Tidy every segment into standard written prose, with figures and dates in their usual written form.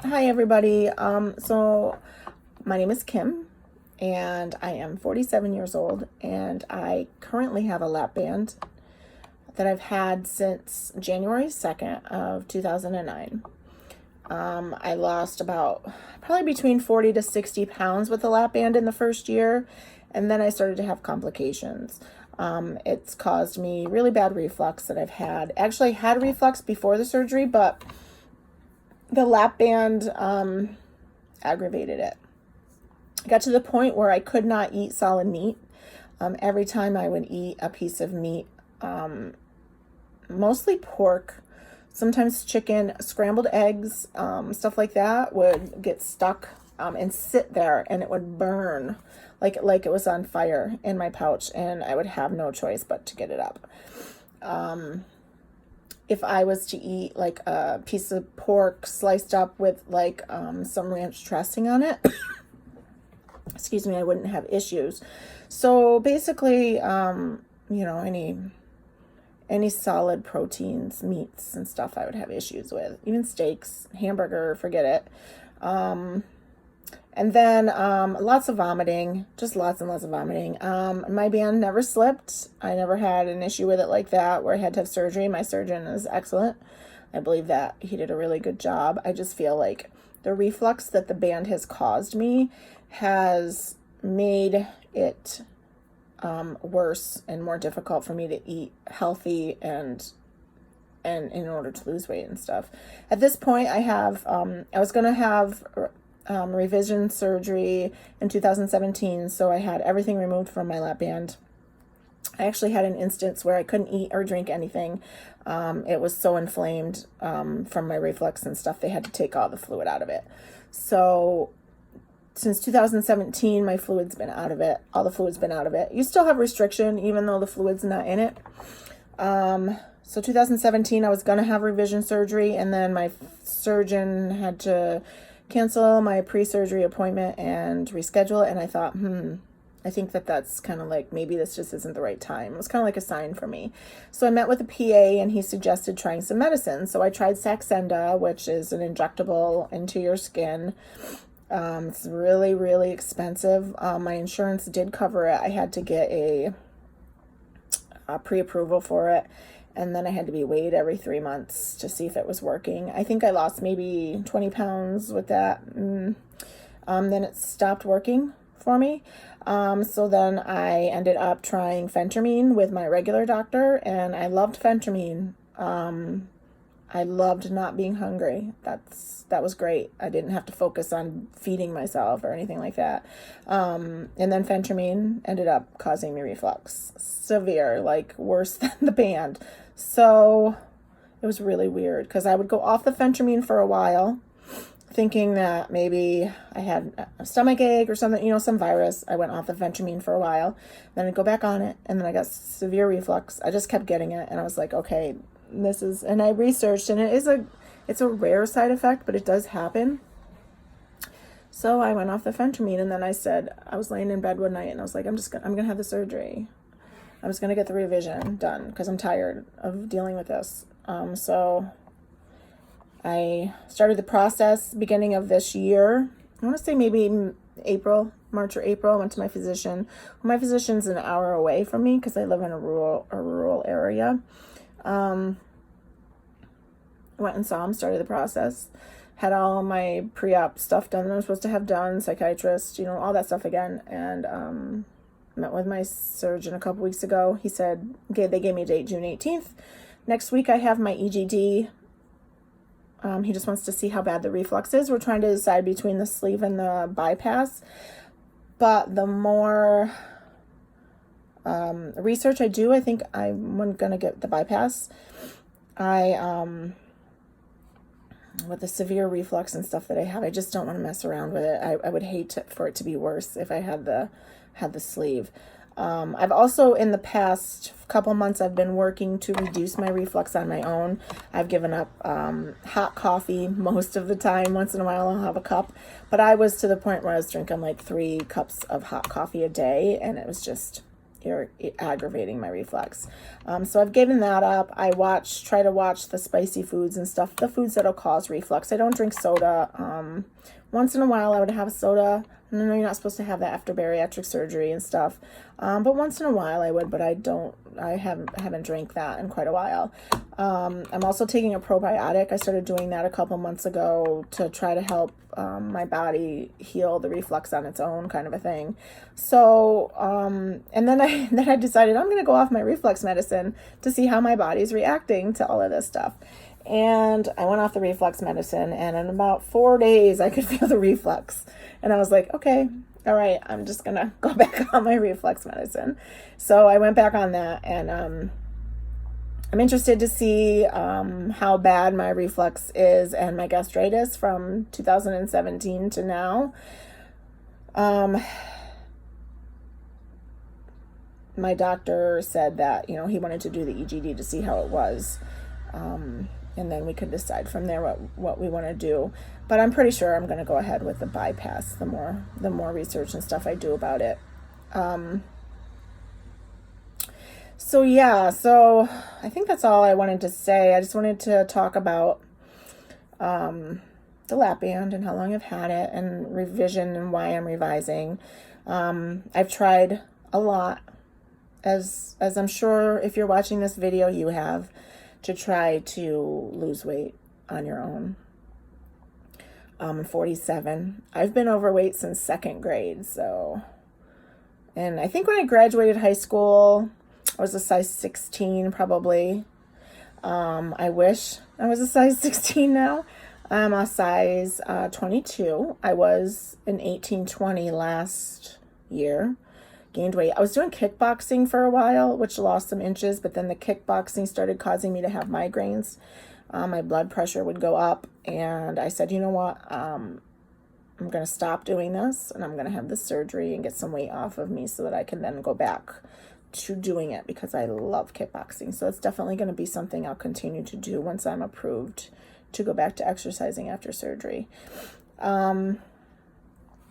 Hi, everybody. So my name is Kim, and I am 47 years old, and I currently have a lap band that I've had since January 2nd of 2009. I lost about probably between 40 to 60 pounds with the lap band in the first year, and then I started to have complications. It's caused me really bad reflux that I've had. Actually, I had reflux before the surgery, but the lap band aggravated it. I got to the point where I could not eat solid meat. Every time I would eat a piece of meat, mostly pork, sometimes chicken, scrambled eggs, stuff like that would get stuck and sit there, and it would burn like it was on fire in my pouch, and I would have no choice but to get it up. If I was to eat like a piece of pork sliced up with like some ranch dressing on it, excuse me, I wouldn't have issues. So basically, any solid proteins, meats and stuff I would have issues with. Even steaks, hamburger, forget it. And then lots of vomiting, just lots and lots of vomiting. My band never slipped. I never had an issue with it like that where I had to have surgery. My surgeon is excellent. I believe that he did a really good job. I just feel like the reflux that the band has caused me has made it worse and more difficult for me to eat healthy and in order to lose weight and stuff. At this point, I was going to have revision surgery in 2017, so I had everything removed from my lap band. I actually had an instance where I couldn't eat or drink anything. It was so inflamed from my reflux and stuff, they had to take all the fluid out of it. So since 2017, my fluid's been out of it. All the fluid's been out of it. You still have restriction, even though the fluid's not in it. So 2017, I was going to have revision surgery, and then my surgeon had to cancel my pre-surgery appointment and reschedule it. And I thought, I think that's kind of like, maybe this just isn't the right time. It was kind of like a sign for me. So I met with a PA, and he suggested trying some medicine. So I tried Saxenda, which is an injectable into your skin. It's really, really expensive. My insurance did cover it. I had to get a pre-approval for it, and then I had to be weighed every 3 months to see if it was working. I think I lost maybe 20 pounds with that. Then it stopped working for me. So then I ended up trying phentermine with my regular doctor, and I loved phentermine. I loved not being hungry. That was great. I didn't have to focus on feeding myself or anything like that. And then phentermine ended up causing me reflux. Severe, like worse than the band. So it was really weird because I would go off the phentermine for a while thinking that maybe I had a stomach ache or something, some virus. I went off the phentermine for a while. Then I'd go back on it, and then I got severe reflux. I just kept getting it, and I was like, okay, and I researched, and it's a rare side effect, but it does happen. So I went off the phentermine, and then I was laying in bed one night, and I was like, I'm gonna have the surgery. I was gonna get the revision done because I'm tired of dealing with this. So I started the process beginning of this year. I want to say maybe March or April. I went to my physician. Well, my physician's an hour away from me because I live in a rural area. Went and saw him, started the process, had all my pre-op stuff done that I'm supposed to have done, psychiatrist, all that stuff again, and met with my surgeon a couple weeks ago. He said, they gave me a date, June 18th. Next week I have my EGD. He just wants to see how bad the reflux is. We're trying to decide between the sleeve and the bypass, but the more research I do, I think I'm going to get the bypass. With the severe reflux and stuff that I have, I just don't want to mess around with it. I would hate for it to be worse if I had the sleeve. I've also, in the past couple months, I've been working to reduce my reflux on my own. I've given up hot coffee most of the time. Once in a while I'll have a cup, but I was to the point where I was drinking like 3 cups of hot coffee a day, and it aggravating my reflux. So I've given that up. I try to watch the spicy foods and stuff, the foods that'll cause reflux. I don't drink soda. Once in a while I would have a soda. I know you're not supposed to have that after bariatric surgery and stuff. But once in a while I would, but I haven't drank that in quite a while. I'm also taking a probiotic. I started doing that a couple months ago to try to help my body heal the reflux on its own, kind of a thing. So, and then I decided I'm going to go off my reflux medicine to see how my body's reacting to all of this stuff. And I went off the reflux medicine, and in about 4 days I could feel the reflux. And I was like, okay, all right, I'm just going to go back on my reflux medicine. So I went back on that, and I'm interested to see how bad my reflux is and my gastritis from 2017 to now. My doctor said that, he wanted to do the EGD to see how it was. And then we could decide from there what we want to do. But I'm pretty sure I'm going to go ahead with the bypass the more research and stuff I do about it. So I think that's all I wanted to say. I just wanted to talk about the Lapband and how long I've had it, and revision and why I'm revising. I've tried a lot, as I'm sure if you're watching this video you have, to try to lose weight on your own. I'm 47. I've been overweight since 2nd grade, and I think when I graduated high school, I was a size 16 probably. I wish I was a size 16 now. I'm a size 22. I was an 18-20 last year. Gained weight. I was doing kickboxing for a while, which lost some inches, but then the kickboxing started causing me to have migraines. My blood pressure would go up, and I said, you know what, I'm going to stop doing this, and I'm going to have this surgery and get some weight off of me so that I can then go back to doing it, because I love kickboxing. So it's definitely going to be something I'll continue to do once I'm approved to go back to exercising after surgery.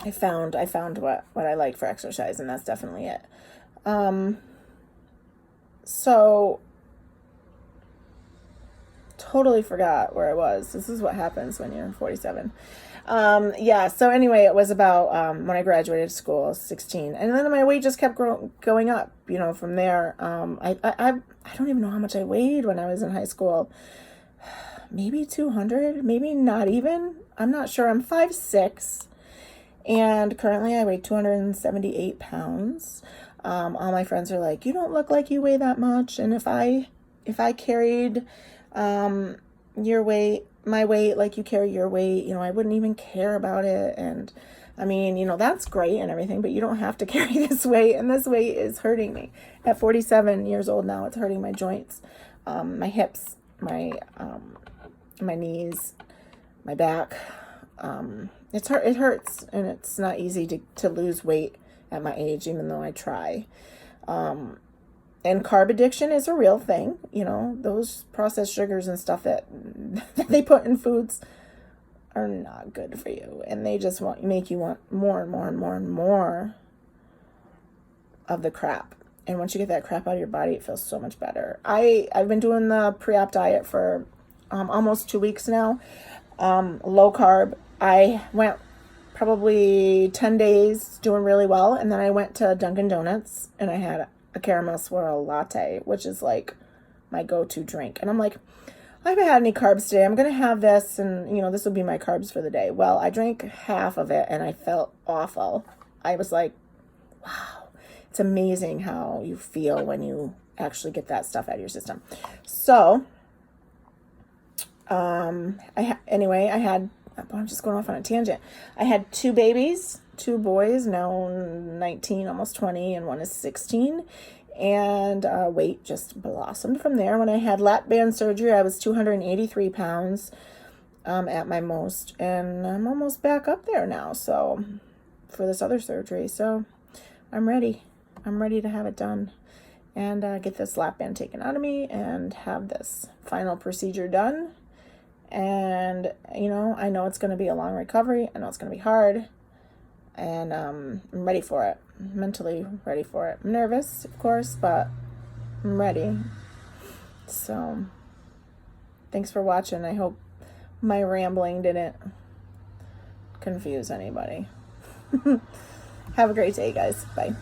I found what I like for exercise, and that's definitely it. So totally forgot where I was. This is what happens when you're 47. So anyway, it was about when I graduated school, 16, and then my weight just kept going up, from there. I don't even know how much I weighed when I was in high school. Maybe 200, maybe not even. I'm not sure. I'm 5'6", and currently I weigh 278 pounds. All my friends are like, you don't look like you weigh that much. And if I carried your weight, my weight, like you carry your weight, I wouldn't even care about it. And I mean, that's great and everything, but you don't have to carry this weight. And this weight is hurting me. At 47 years old now, it's hurting my joints, my hips, my knees, my back. It hurts, and it's not easy to lose weight at my age, even though I try. And carb addiction is a real thing. Those processed sugars and stuff that they put in foods are not good for you, and they just make you want more and more and more and more of the crap. And once you get that crap out of your body, it feels so much better. I've been doing the pre-op diet for almost 2 weeks now. Low carb. I went probably 10 days doing really well, and then I went to Dunkin' Donuts and I had a caramel swirl latte, which is like my go-to drink. And I'm like, I haven't had any carbs today. I'm going to have this, and this will be my carbs for the day. Well, I drank half of it and I felt awful. I was like, wow, it's amazing how you feel when you actually get that stuff out of your system. So, I'm just going off on a tangent. I had 2 babies, 2 boys, now 19, almost 20, and one is 16. And weight just blossomed from there. When I had Lapband surgery, I was 283 pounds at my most. And I'm almost back up there now, so for this other surgery. So I'm ready. I'm ready to have it done and get this Lapband taken out of me and have this final procedure done. And, I know it's going to be a long recovery. I know it's going to be hard. And I'm ready for it. Mentally ready for it. I'm nervous, of course, but I'm ready. So, thanks for watching. I hope my rambling didn't confuse anybody. Have a great day, guys. Bye.